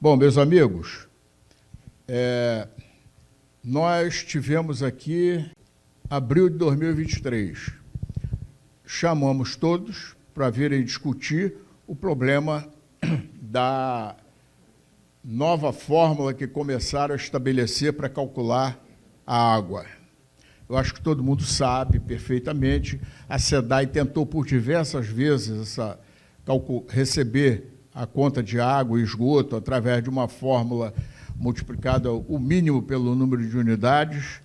Bom, meus amigos, nós tivemos aqui abril de 2023. Chamamos todos para virem discutir o problema da nova fórmula que começaram a estabelecer para calcular a água. Eu acho que todo mundo sabe perfeitamente, a SEDAI tentou por diversas vezes receber a conta de água e esgoto através de uma fórmula multiplicada o mínimo pelo número de unidades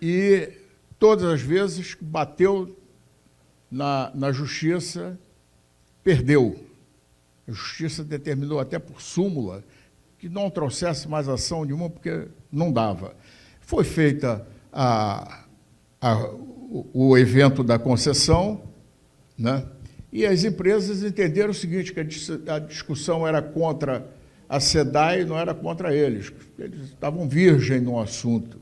e todas as vezes bateu na Justiça, perdeu. A Justiça determinou até por súmula que não trouxesse mais ação nenhuma porque não dava. Foi feita o evento da concessão, né? E as empresas entenderam o seguinte, que a discussão era contra a SEDAI, não era contra eles. Eles estavam virgem no assunto,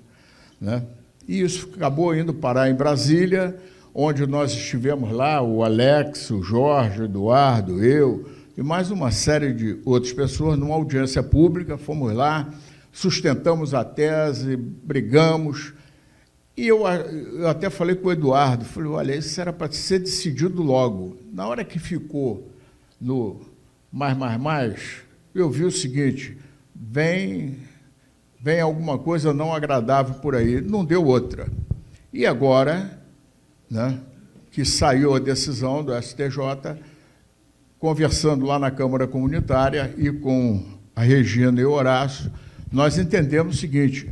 né? E isso acabou indo parar em Brasília, onde nós estivemos lá, o Alex, o Jorge, o Eduardo, eu, e mais uma série de outras pessoas, numa audiência pública, fomos lá, sustentamos a tese, brigamos, e eu até falei com o Eduardo, falei, olha, isso era para ser decidido logo. Na hora que ficou no mais, eu vi o seguinte, vem alguma coisa não agradável por aí, não deu outra. E agora, né, que saiu a decisão do STJ, conversando lá na Câmara Comunitária e com a Regina e o Horácio, nós entendemos o seguinte,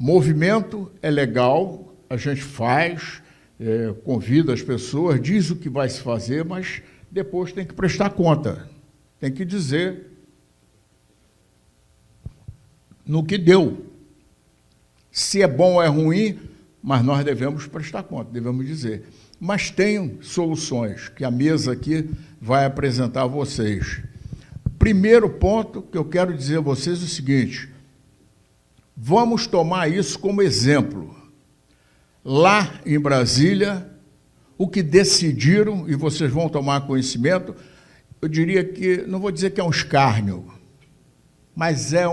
movimento é legal, a gente faz, convida as pessoas, diz o que vai se fazer, mas depois tem que prestar conta, tem que dizer no que deu. Se é bom ou é ruim, mas nós devemos prestar conta, devemos dizer. Mas tem soluções que a mesa aqui vai apresentar a vocês. Primeiro ponto que eu quero dizer a vocês é o seguinte, vamos tomar isso como exemplo. Lá em Brasília, o que decidiram, e vocês vão tomar conhecimento, eu diria que, não vou dizer que é um escárnio, mas é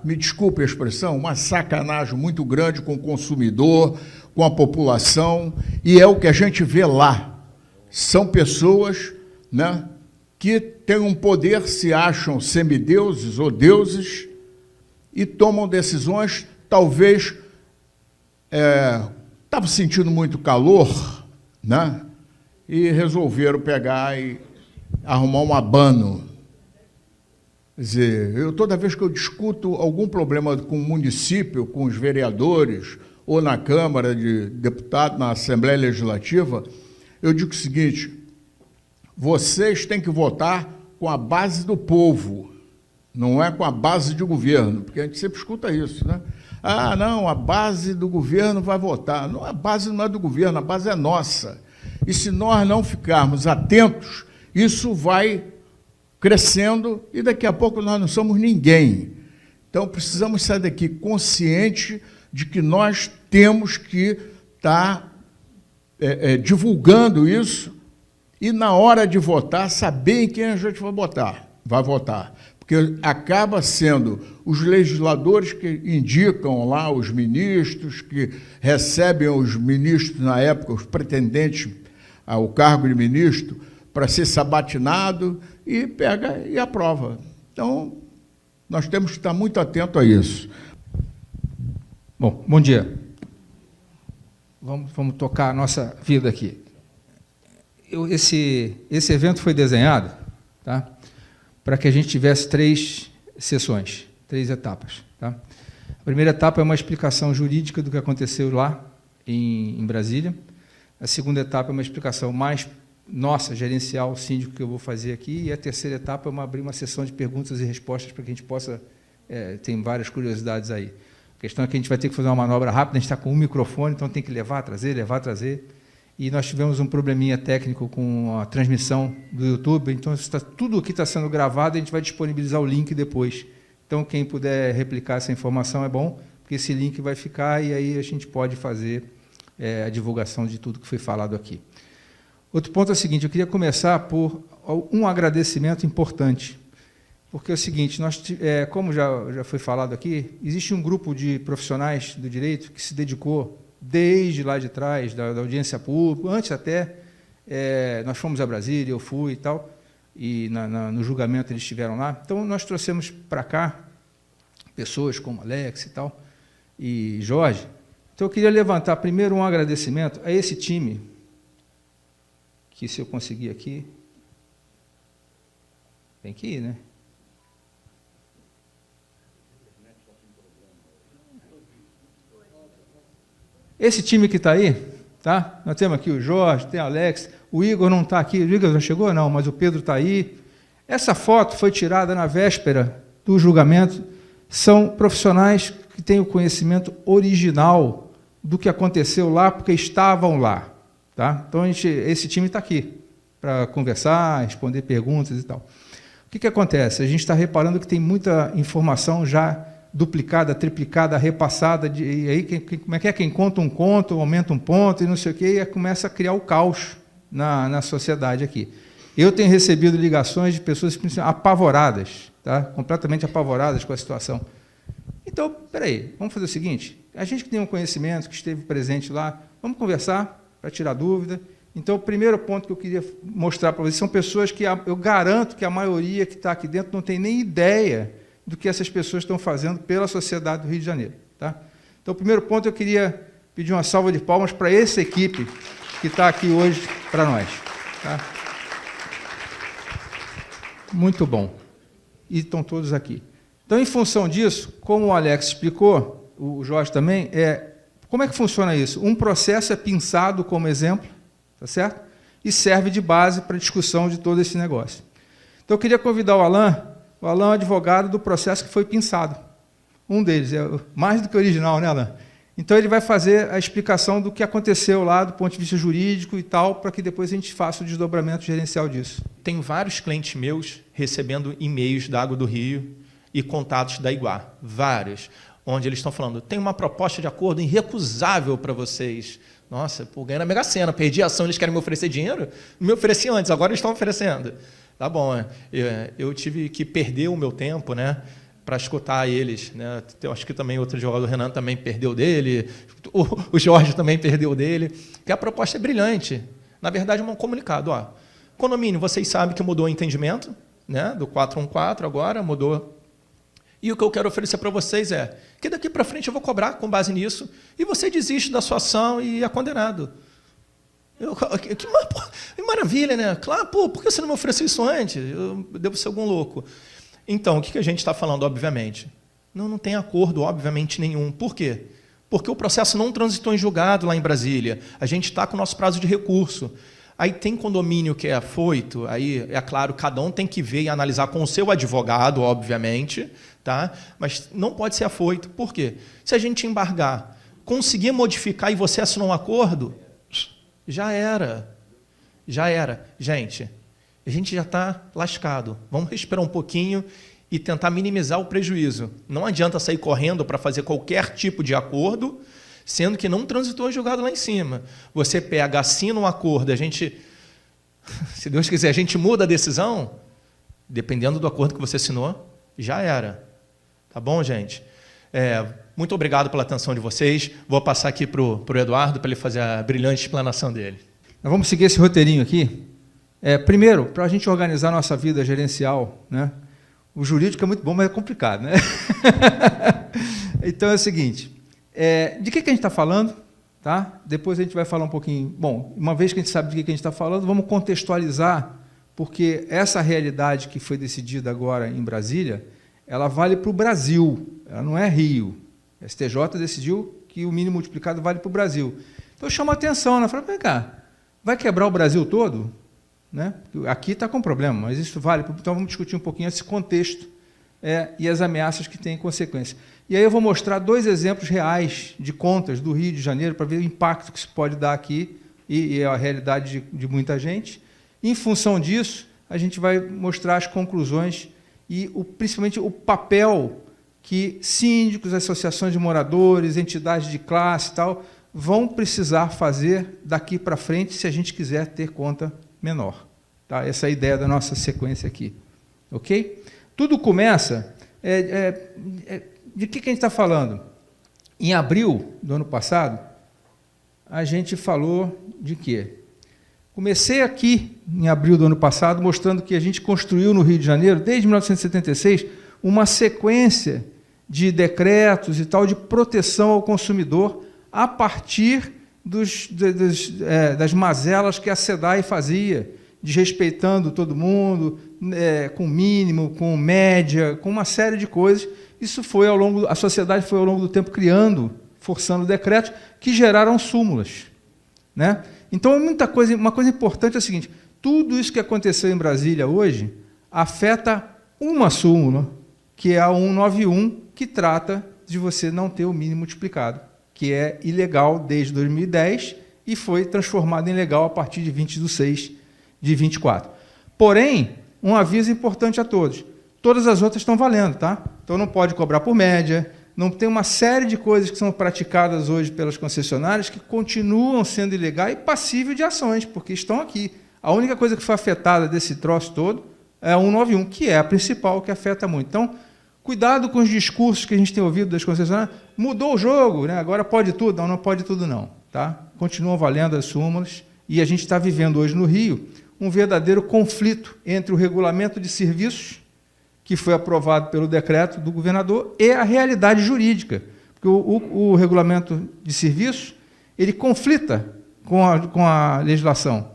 me desculpe a expressão, uma sacanagem muito grande com o consumidor, com a população, e é o que a gente vê lá. São pessoas, né, que têm um poder, se acham semideuses ou deuses, e tomam decisões, talvez, estavam sentindo muito calor, né, e resolveram pegar e arrumar um abano. Quer dizer, toda vez que eu discuto algum problema com o município, com os vereadores, ou na Câmara de Deputados, na Assembleia Legislativa, eu digo o seguinte, vocês têm que votar com a base do povo, não é com a base de governo, porque a gente sempre escuta isso, né? Ah, não, a base do governo vai votar. Não, a base não é do governo, a base é nossa. E se nós não ficarmos atentos, isso vai crescendo e daqui a pouco nós não somos ninguém. Então, precisamos sair daqui consciente de que nós temos que estar divulgando isso e, na hora de votar, saber em quem a gente vai votar. Porque acaba sendo os legisladores que indicam lá os ministros, que recebem os ministros, na época, os pretendentes ao cargo de ministro, para ser sabatinado, e pega e aprova. Então, nós temos que estar muito atentos a isso. Bom dia. Vamos tocar a nossa vida aqui. Esse evento foi desenhado, tá, para que a gente tivesse 3 sessões, 3 etapas. Tá? A primeira etapa é uma explicação jurídica do que aconteceu lá em Brasília. A segunda etapa é uma explicação mais nossa, gerencial, síndico, que eu vou fazer aqui. E a terceira etapa é abrir uma sessão de perguntas e respostas para que a gente possa... tem várias curiosidades aí. A questão é que a gente vai ter que fazer uma manobra rápida, a gente está com um microfone, então tem que levar, trazer. E nós tivemos um probleminha técnico com a transmissão do YouTube, então tudo aqui está sendo gravado e a gente vai disponibilizar o link depois. Então, quem puder replicar essa informação é bom, porque esse link vai ficar e aí a gente pode fazer a divulgação de tudo que foi falado aqui. Outro ponto é o seguinte, eu queria começar por um agradecimento importante, porque é o seguinte, como já foi falado aqui, existe um grupo de profissionais do direito que se dedicou, desde lá de trás, da audiência pública, antes até, nós fomos a Brasília, eu fui e tal, e no julgamento eles estiveram lá. Então, nós trouxemos para cá pessoas como Alex e tal, e Jorge. Então, eu queria levantar primeiro um agradecimento a esse time, que se eu conseguir aqui, tem que ir, né? Esse time que está aí, tá? Nós temos aqui o Jorge, tem o Alex, o Igor não está aqui, o Igor já chegou? Não, mas o Pedro está aí. Essa foto foi tirada na véspera do julgamento, são profissionais que têm o conhecimento original do que aconteceu lá, porque estavam lá. Tá? Então, esse time está aqui para conversar, responder perguntas e tal. O que acontece? A gente está reparando que tem muita informação já duplicada, triplicada, repassada, e aí como é que é? Quem conta um conto, aumenta um ponto, e não sei o quê, e começa a criar o caos na sociedade aqui. Eu tenho recebido ligações de pessoas apavoradas, tá? Completamente apavoradas com a situação. Então, peraí, vamos fazer o seguinte, a gente que tem um conhecimento, que esteve presente lá, vamos conversar para tirar dúvida. Então, o primeiro ponto que eu queria mostrar para vocês são pessoas que eu garanto que a maioria que está aqui dentro não tem nem ideia do que essas pessoas estão fazendo pela sociedade do Rio de Janeiro. Tá? Então, o primeiro ponto, eu queria pedir uma salva de palmas para essa equipe que está aqui hoje para nós. Tá? Muito bom. E estão todos aqui. Então, em função disso, como o Alex explicou, o Jorge também, como é que funciona isso? Um processo é pensado como exemplo, tá certo? E serve de base para a discussão de todo esse negócio. Então, eu queria convidar o Alain é um advogado do processo que foi pensado. Um deles, é mais do que original, né, Alain? Então, ele vai fazer a explicação do que aconteceu lá, do ponto de vista jurídico e tal, para que depois a gente faça o desdobramento gerencial disso. Tenho vários clientes meus recebendo e-mails da Água do Rio e contatos da Iguá, vários, onde eles estão falando, tem uma proposta de acordo irrecusável para vocês. Nossa, pô, ganhei na Mega Sena, perdi a ação, eles querem me oferecer dinheiro? Não me ofereciam antes, agora eles estão oferecendo. Tá bom, eu tive que perder o meu tempo, né, para escutar eles. Né? Eu acho que também outro jogador, o Renan, também perdeu dele, o Jorge também perdeu dele, que a proposta é brilhante. Na verdade, é um comunicado. Ó, condomínio, vocês sabem que mudou o entendimento, né, do 414 agora, mudou. E o que eu quero oferecer para vocês é que daqui para frente eu vou cobrar com base nisso e você desiste da sua ação e é condenado. Que maravilha, né? Claro, pô, por que você não me ofereceu isso antes? Eu devo ser algum louco. Então, o que a gente está falando, obviamente? Não tem acordo, obviamente, nenhum. Por quê? Porque o processo não transitou em julgado lá em Brasília. A gente está com o nosso prazo de recurso. Aí tem condomínio que é afoito, aí, é claro, cada um tem que ver e analisar com o seu advogado, obviamente, tá? Mas não pode ser afoito. Por quê? Se a gente embargar, conseguir modificar e você assinar um acordo, já era. Já era. Gente, a gente já está lascado. Vamos respirar um pouquinho e tentar minimizar o prejuízo. Não adianta sair correndo para fazer qualquer tipo de acordo, sendo que não transitou julgado lá em cima. Você pega, assina um acordo, a gente, se Deus quiser, a gente muda a decisão, dependendo do acordo que você assinou, já era. Tá bom, gente? Muito obrigado pela atenção de vocês. Vou passar aqui para o Eduardo, para ele fazer a brilhante explanação dele. Nós vamos seguir esse roteirinho aqui. Primeiro, para a gente organizar a nossa vida gerencial, né? O jurídico é muito bom, mas é complicado, né? Então é o seguinte, de que a gente está falando? Tá? Depois a gente vai falar um pouquinho. Bom, uma vez que a gente sabe de que a gente está falando, vamos contextualizar, porque essa realidade que foi decidida agora em Brasília, ela vale para o Brasil, ela não é Rio. A STJ decidiu que o mínimo multiplicado vale para o Brasil. Então, eu chamo a atenção, né? Falo, vem cá, vai quebrar o Brasil todo? Né? Aqui está com problema, mas isso vale. Então, vamos discutir um pouquinho esse contexto e as ameaças que têm consequência. E aí eu vou mostrar 2 exemplos reais de contas do Rio de Janeiro para ver o impacto que isso pode dar aqui e a realidade de muita gente. Em função disso, a gente vai mostrar as conclusões e, principalmente, o papel que síndicos, associações de moradores, entidades de classe e tal, vão precisar fazer daqui para frente se a gente quiser ter conta menor. Tá? Essa é a ideia da nossa sequência aqui. Ok? tudo começa... de que a gente está falando? Em abril do ano passado, a gente falou de quê? Comecei aqui, em abril do ano passado, mostrando que a gente construiu no Rio de Janeiro, desde 1976, uma sequência de decretos e tal de proteção ao consumidor a partir das mazelas que a SEDAI fazia, desrespeitando todo mundo, com mínimo, com média, com uma série de coisas. Isso foi a sociedade foi ao longo do tempo criando, forçando decretos que geraram súmulas, né? Então, uma coisa importante é a seguinte: tudo isso que aconteceu em Brasília hoje afeta uma súmula, que é a 191, que trata de você não ter o mínimo multiplicado, que é ilegal desde 2010 e foi transformado em legal a partir de 20/6 de 24. Porém, um aviso importante a todos: todas as outras estão valendo, tá? Então não pode cobrar por média, não tem uma série de coisas que são praticadas hoje pelas concessionárias que continuam sendo ilegais e passíveis de ações, porque estão aqui. A única coisa que foi afetada desse troço todo é a 191, que é a principal, que afeta muito. Então, cuidado com os discursos que a gente tem ouvido das concessionárias. Mudou o jogo, né? Agora pode tudo. Não, não pode tudo não. Tá? Continuam valendo as súmulas e a gente está vivendo hoje no Rio um verdadeiro conflito entre o regulamento de serviços, que foi aprovado pelo decreto do governador, e a realidade jurídica. Porque o regulamento de serviços ele conflita com a legislação.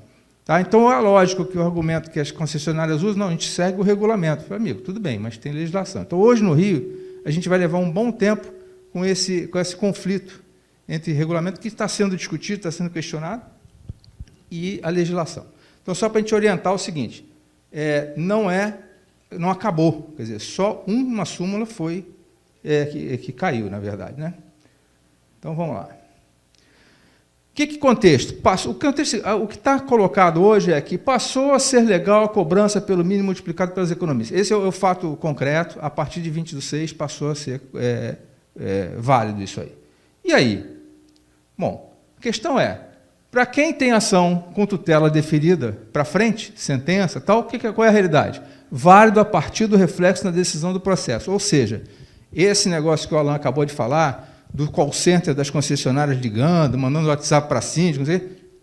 Tá? Então, é lógico que o argumento que as concessionárias usam, não, a gente segue o regulamento. Falei, amigo, tudo bem, mas tem legislação. Então, hoje no Rio, a gente vai levar um bom tempo com esse conflito entre regulamento que está sendo discutido, está sendo questionado, e a legislação. Então, só para a gente orientar o seguinte, não acabou, quer dizer, só uma súmula foi que caiu, na verdade, né? Então, vamos lá. Que contexto? O que está colocado hoje é que passou a ser legal a cobrança pelo mínimo multiplicado pelas economias. Esse é o fato concreto, a partir de 20/6 passou a ser válido isso aí. E aí? Bom, a questão é, para quem tem ação com tutela deferida para frente, sentença, tal, qual é a realidade? Válido a partir do reflexo na decisão do processo. Ou seja, esse negócio que o Alan acabou de falar, do call center das concessionárias ligando, mandando WhatsApp para síndico,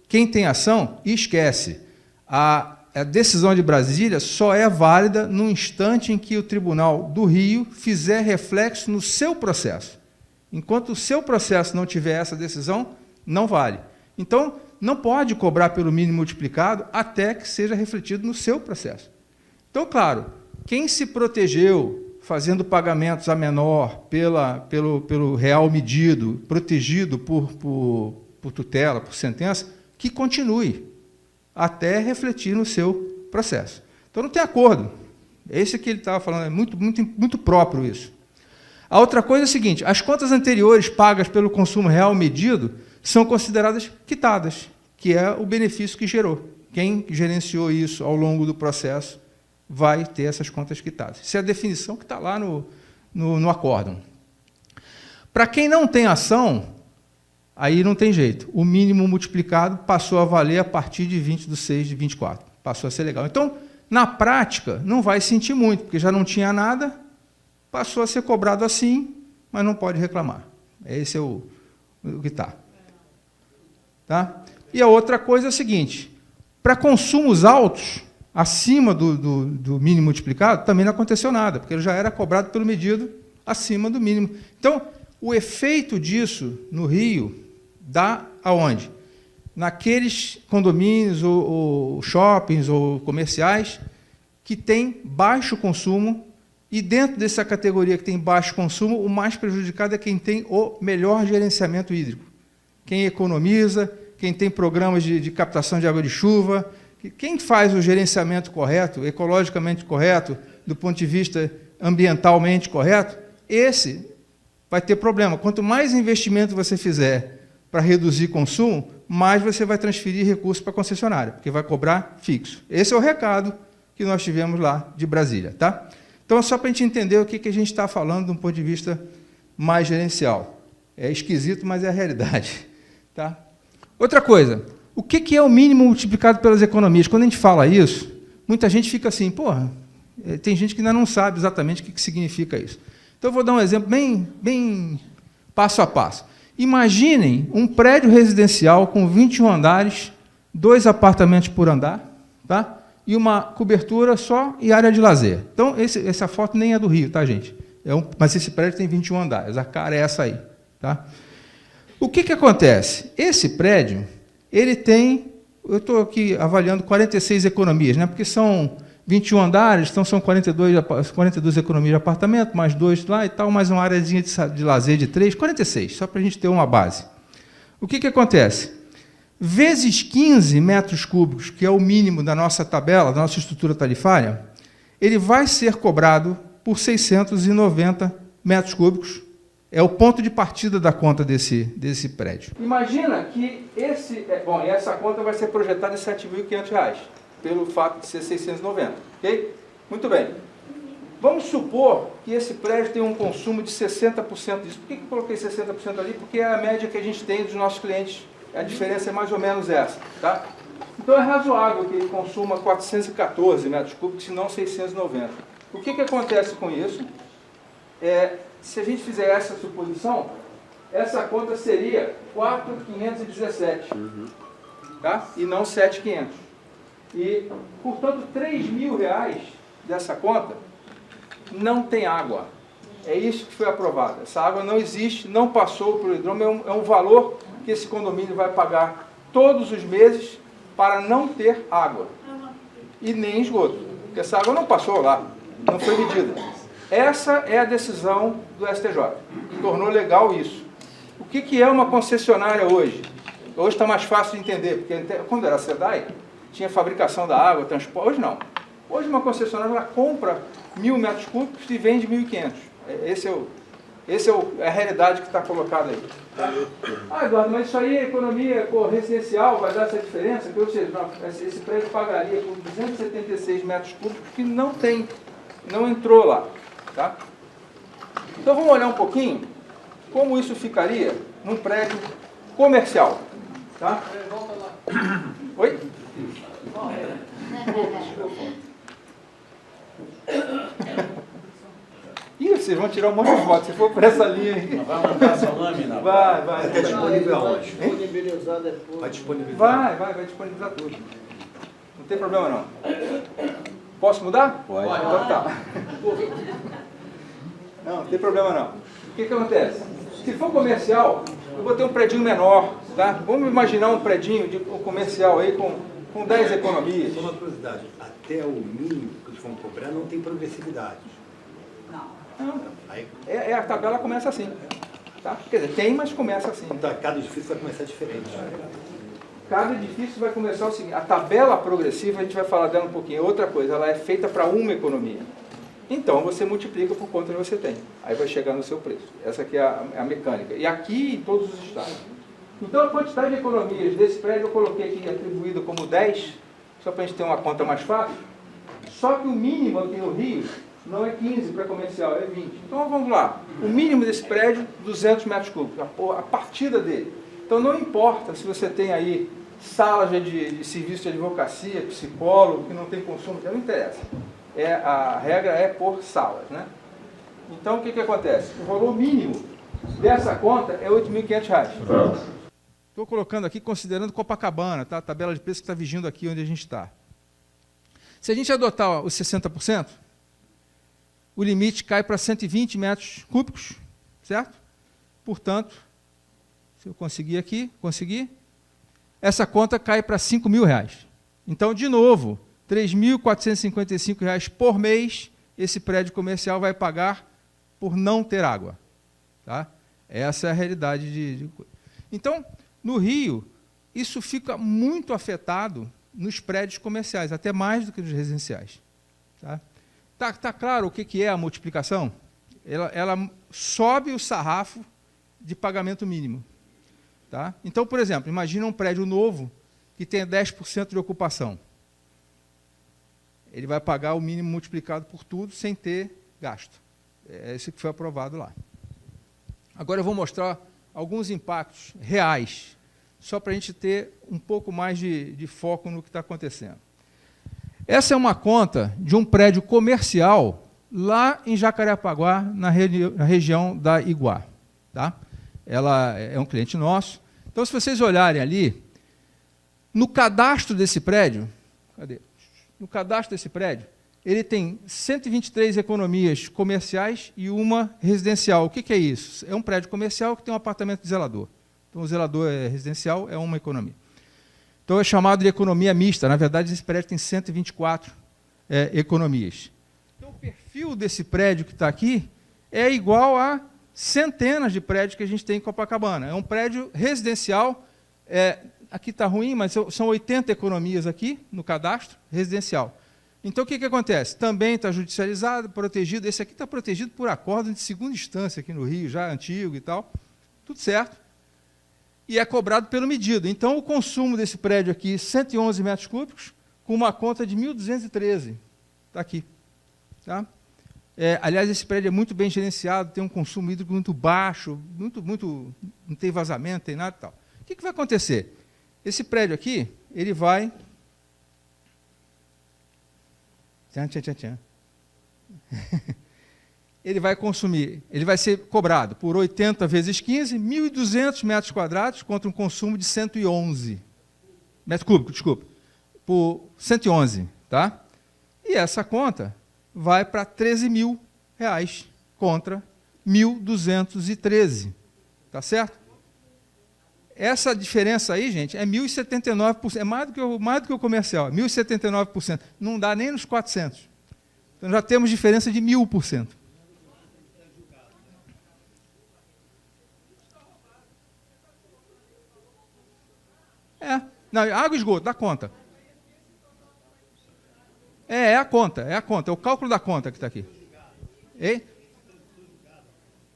quem tem ação, esquece. A decisão de Brasília só é válida no instante em que o Tribunal do Rio fizer reflexo no seu processo. Enquanto o seu processo não tiver essa decisão, não vale. Então, não pode cobrar pelo mínimo multiplicado até que seja refletido no seu processo. Então, claro, quem se protegeu fazendo pagamentos a menor pelo real medido, protegido por tutela, por sentença, que continue até refletir no seu processo. Então, não tem acordo. Esse que ele estava falando, é muito próprio isso. A outra coisa é a seguinte, as contas anteriores pagas pelo consumo real medido são consideradas quitadas, que é o benefício que gerou. Quem gerenciou isso ao longo do processo vai ter essas contas quitadas. Isso é a definição que está lá no acórdão. Para quem não tem ação, aí não tem jeito. O mínimo multiplicado passou a valer a partir de 20/6 de 24. Passou a ser legal. Então, na prática, não vai sentir muito, porque já não tinha nada, passou a ser cobrado assim, mas não pode reclamar. Esse é o que está. Tá? E a outra coisa é a seguinte, para consumos altos, acima do mínimo multiplicado, também não aconteceu nada, porque ele já era cobrado pelo medido acima do mínimo. Então, o efeito disso no Rio dá aonde? Naqueles condomínios, ou shoppings, ou comerciais, que têm baixo consumo, e dentro dessa categoria que tem baixo consumo, o mais prejudicado é quem tem o melhor gerenciamento hídrico. Quem economiza, quem tem programas de captação de água de chuva. Quem faz o gerenciamento correto, ecologicamente correto, do ponto de vista ambientalmente correto, esse vai ter problema. Quanto mais investimento você fizer para reduzir consumo, mais você vai transferir recursos para a concessionária, porque vai cobrar fixo. Esse é o recado que nós tivemos lá de Brasília. Tá? Então, é só para a gente entender o que a gente está falando de um ponto de vista mais gerencial. É esquisito, mas é a realidade. Tá? Outra coisa, o que é o mínimo multiplicado pelas economias? Quando a gente fala isso, muita gente fica assim, porra, tem gente que ainda não sabe exatamente o que significa isso. Então, eu vou dar um exemplo bem passo a passo. Imaginem um prédio residencial com 21 andares, 2 apartamentos por andar, tá? E uma cobertura só e área de lazer. Então, essa foto nem é do Rio, tá, gente? Mas esse prédio tem 21 andares, a cara é essa aí. Tá? O que acontece? Esse prédio, ele tem, eu estou aqui avaliando 46 economias, né? Porque são 21 andares, então são 42 economias de apartamento, mais 2 lá e tal, mais uma áreazinha de lazer de 3, 46, só para a gente ter uma base. O que acontece? Vezes 15 metros cúbicos, que é o mínimo da nossa tabela, da nossa estrutura tarifária, ele vai ser cobrado por 690 metros cúbicos. É o ponto de partida da conta desse prédio. Imagina que essa conta vai ser projetada em R$ 7.500, pelo fato de ser 690, ok? Muito bem. Vamos supor que esse prédio tem um consumo de 60% disso. Por que eu coloquei 60% ali? Porque é a média que a gente tem dos nossos clientes. A diferença é mais ou menos essa, tá? Então é razoável que ele consuma 414 metros cúbicos, se não 690. O que acontece com isso? Se a gente fizer essa suposição, essa conta seria 4.517, tá? E não 7.500. E, portanto, R$ 3.000 dessa conta não tem água. É isso que foi aprovado. Essa água não existe, não passou para o hidrômetro, é um valor que esse condomínio vai pagar todos os meses para não ter água. E nem esgoto, porque essa água não passou lá, não foi medida. Essa é a decisão do STJ. Tornou legal isso. O que é uma concessionária hoje? Hoje está mais fácil de entender, porque quando era a SEDAI, tinha fabricação da água, transporte. Hoje não. Hoje uma concessionária ela compra 1.000 metros cúbicos e vende 1.500. Essa é a realidade que está colocada aí. Ah, Eduardo, mas isso aí é economia residencial, vai dar essa diferença? Ou seja, esse prédio pagaria por 276 metros cúbicos que não entrou lá. Tá? Então vamos olhar um pouquinho como isso ficaria num prédio comercial. Tá? Oi? Ih, vocês vão tirar um monte de foto, se for por essa linha aí. Vai mandar essa lâmina? Vai. Está disponível aonde? Disponibilizar depois. Vai disponibilizar? Vai disponibilizar tudo. Não tem problema não. Posso mudar? Pode. Então tá. Não tem problema não. O que acontece? Se for comercial, eu vou ter um predinho menor, tá? Vamos imaginar um predinho comercial aí com 10 economias. Só uma curiosidade, até o mínimo que eles vão cobrar não tem progressividade. Não. Aí, A tabela começa assim. Tá? Quer dizer, tem, mas começa assim. então, cada edifício vai começar diferente. Cada edifício vai começar o seguinte, a tabela progressiva, a gente vai falar dela um pouquinho, outra coisa, ela é feita para uma economia. Então, você multiplica por quanto você tem. Aí vai chegar no seu preço. Essa aqui é a mecânica. E aqui em todos os estados. Então, a quantidade de economias desse prédio eu coloquei aqui atribuído como 10, só para a gente ter uma conta mais fácil. Só que o mínimo aqui no Rio não é 15 para comercial, é 20. Então, vamos lá. O mínimo desse prédio, 200 metros cúbicos, a partida dele. Então, não importa se você tem aí salas de serviço de advocacia, psicólogo, que não tem consumo, não interessa. A regra é por salas, né? Então, o que acontece? O valor mínimo dessa conta é R$ 8.500. Estou colocando aqui, considerando Copacabana, tá? A tabela de preço que está vigindo aqui onde a gente está. Se a gente adotar os 60%, o limite cai para 120 metros cúbicos, certo? Portanto, se eu conseguir aqui, essa conta cai para R$ 5.000. Então, de novo, R$ 3.455 por mês esse prédio comercial vai pagar por não ter água. Tá? Essa é a realidade Então, no Rio, isso fica muito afetado nos prédios comerciais, até mais do que nos residenciais. Tá claro o que é a multiplicação? Ela sobe o sarrafo de pagamento mínimo. Tá? Então, por exemplo, imagina um prédio novo que tem 10% de ocupação. Ele vai pagar o mínimo multiplicado por tudo sem ter gasto. É esse que foi aprovado lá. Agora eu vou mostrar alguns impactos reais, só para a gente ter um pouco mais de foco no que está acontecendo. Essa é uma conta de um prédio comercial lá em Jacarepaguá, na região da Iguá. Tá? Ela é um cliente nosso. Então, se vocês olharem ali, no cadastro desse prédio, no cadastro desse prédio, ele tem 123 economias comerciais e uma residencial. O que é isso? É um prédio comercial que tem um apartamento de zelador. Então, o zelador é residencial, é uma economia. Então, é chamado de economia mista. Na verdade, esse prédio tem 124 economias. Então, o perfil desse prédio que está aqui é igual a centenas de prédios que a gente tem em Copacabana. É um prédio residencial, aqui está ruim, mas são 80 economias aqui no cadastro residencial. Então, o que acontece? Também está judicializado, protegido. Esse aqui está protegido por acórdão de segunda instância aqui no Rio, já antigo e tal. Tudo certo. E é cobrado pelo medido. Então, o consumo desse prédio aqui, 111 metros cúbicos, com uma conta de 1.213. Está aqui. Tá? Aliás, esse prédio é muito bem gerenciado, tem um consumo hídrico muito baixo, não tem vazamento, não tem nada e tal. O que vai acontecer? Esse prédio aqui, ele vai... Ele vai consumir, ele vai ser cobrado por 80 vezes 15, 1.200 metros quadrados contra um consumo de 111 metros cúbicos, desculpa, por 111, tá? E essa conta vai para R$13.000 contra 1.213, tá certo? Essa diferença aí, gente, é 1.079%, é mais do que o comercial, 1.079%, não dá nem nos 400. Então já temos diferença de 1.000%. Não, água e esgoto, dá conta. É a conta, é o cálculo da conta que está aqui.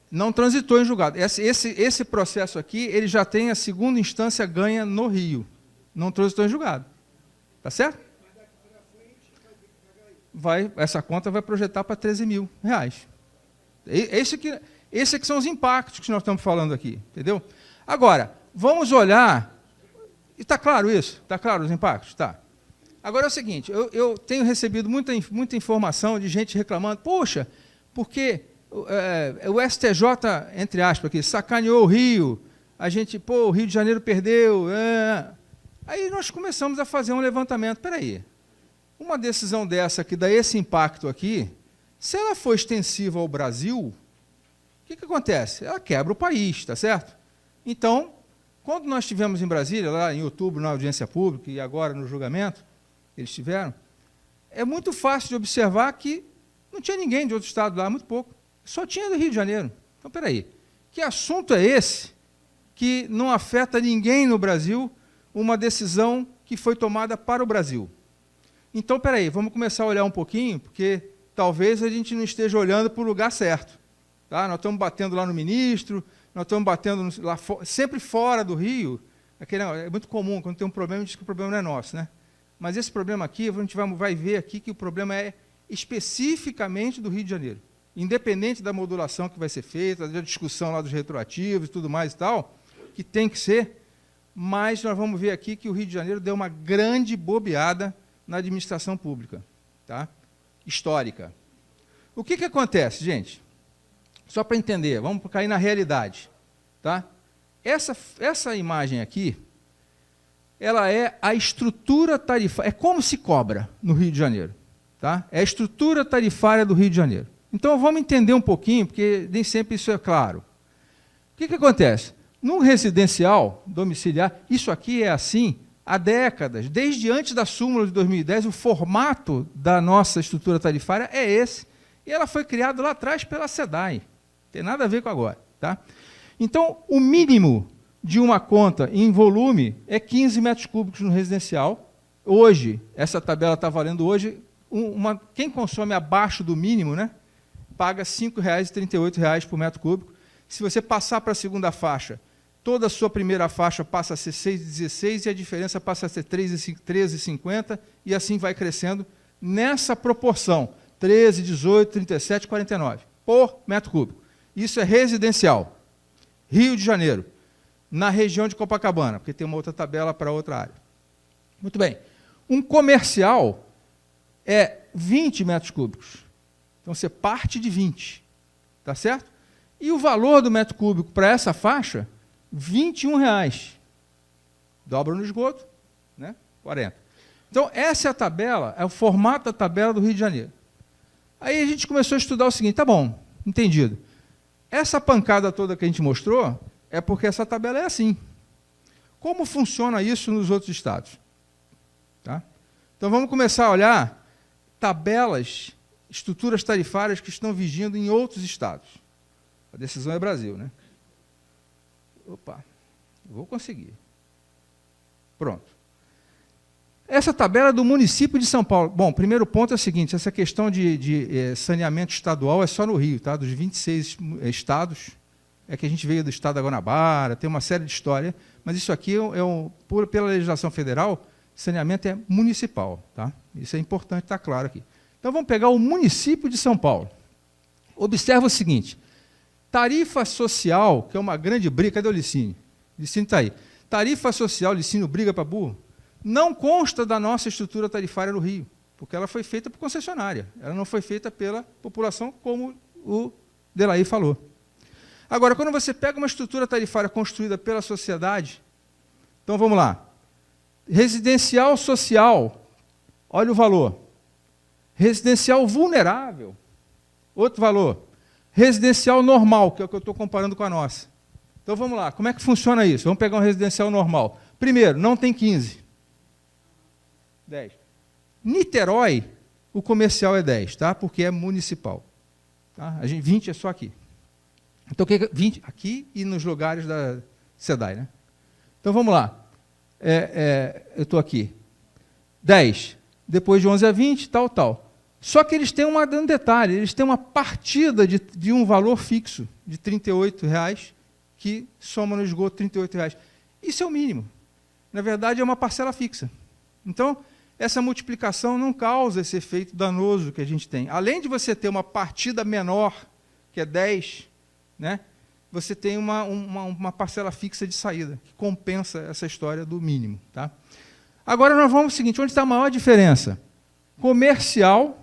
Não transitou em julgado. Esse processo aqui, ele já tem a segunda instância ganha no Rio. Não transitou em julgado. Tá certo? Essa conta vai projetar para R$13.000. Esses aqui são os impactos que nós estamos falando aqui. Entendeu? Agora, vamos olhar... Está claro isso? Está claro os impactos? Tá. Agora é o seguinte, eu tenho recebido muita informação de gente reclamando, poxa, porque o STJ, entre aspas, aqui, sacaneou o Rio, o Rio de Janeiro perdeu. Aí nós começamos a fazer um levantamento. Espera aí, uma decisão dessa que dá esse impacto aqui, se ela for extensiva ao Brasil, o que acontece? Ela quebra o país, tá certo? Então, quando nós estivemos em Brasília, lá em outubro, na audiência pública, e agora no julgamento, eles tiveram, é muito fácil de observar que não tinha ninguém de outro estado lá, muito pouco. Só tinha do Rio de Janeiro. Então, espera aí, que assunto é esse que não afeta ninguém no Brasil, uma decisão que foi tomada para o Brasil? Então, espera aí, vamos começar a olhar um pouquinho, porque talvez a gente não esteja olhando para o lugar certo. Tá? Nós estamos batendo lá no ministro, nós estamos batendo lá sempre fora do Rio. É muito comum, quando tem um problema, diz que o problema não é nosso, né? Mas esse problema aqui, a gente vai ver aqui que o problema é especificamente do Rio de Janeiro. Independente da modulação que vai ser feita, da discussão lá dos retroativos e tudo mais e tal, que tem que ser, mas nós vamos ver aqui que o Rio de Janeiro deu uma grande bobeada na administração pública, tá? Histórica. O que acontece, gente? Só para entender, vamos cair na realidade. Tá? Essa imagem aqui, ela é a estrutura tarifária, é como se cobra no Rio de Janeiro. Tá? É a estrutura tarifária do Rio de Janeiro. Então, vamos entender um pouquinho, porque nem sempre isso é claro. O que acontece? No residencial domiciliar, isso aqui é assim há décadas. Desde antes da súmula de 2010, o formato da nossa estrutura tarifária é esse. E ela foi criada lá atrás pela SEDAI. Tem nada a ver com agora. Tá? Então, o mínimo de uma conta em volume é 15 metros cúbicos no residencial. Hoje, essa tabela está valendo hoje, quem consome abaixo do mínimo, né, paga R$ 5,38 por metro cúbico. Se você passar para a segunda faixa, toda a sua primeira faixa passa a ser 6,16 e a diferença passa a ser 13,50 e assim vai crescendo nessa proporção, 13, 18, 37, 49, por metro cúbico. Isso é residencial. Rio de Janeiro, na região de Copacabana, porque tem uma outra tabela para outra área. Muito bem. Um comercial, é 20 metros cúbicos. Então, você parte de 20, tá certo? E o valor do metro cúbico para essa faixa, R$ 21,00. Dobra no esgoto, né? 40. Então, essa é a tabela, é o formato da tabela do Rio de Janeiro. Aí a gente começou a estudar o seguinte, tá bom, entendido. Essa pancada toda que a gente mostrou é porque essa tabela é assim. Como funciona isso nos outros estados? Tá? Então, vamos começar a olhar tabelas, estruturas tarifárias que estão vigindo em outros estados. A decisão é Brasil, né? Opa, vou conseguir. Pronto. Essa tabela é do município de São Paulo. Bom, primeiro ponto é o seguinte, essa questão de saneamento estadual é só no Rio, tá? Dos 26 estados, é que a gente veio do estado da Guanabara, tem uma série de história, mas isso aqui pela legislação federal, saneamento é municipal, tá? Isso é importante estar claro aqui. Então, vamos pegar o município de São Paulo. Observa o seguinte, tarifa social, que é uma grande briga, cadê o Licínio? Licínio está aí. Tarifa social, Licínio briga para burro, não consta da nossa estrutura tarifária no Rio, porque ela foi feita por concessionária, ela não foi feita pela população, como o Delaí falou. Agora, quando você pega uma estrutura tarifária construída pela sociedade, então vamos lá, residencial social, olha o valor, residencial vulnerável, outro valor, residencial normal, que é o que eu estou comparando com a nossa. Então vamos lá, como é que funciona isso? Vamos pegar um residencial normal. Primeiro, não tem 15. 10. Niterói, o comercial é 10, tá? Porque é municipal. Tá? 20 é só aqui. Então, o que é 20? Aqui e nos lugares da SEDAI, né? Então, vamos lá. Eu estou aqui. 10. Depois de 11 a 20, tal, tal. Só que eles têm um detalhe, eles têm uma partida de um valor fixo, de R$ 38,00, que soma no esgoto R$ 38,00. Isso é o mínimo. Na verdade, é uma parcela fixa. Então, essa multiplicação não causa esse efeito danoso que a gente tem. Além de você ter uma partida menor, que é 10, né, você tem uma parcela fixa de saída, que compensa essa história do mínimo. Tá? Agora, nós vamos ao seguinte, onde está a maior diferença? Comercial,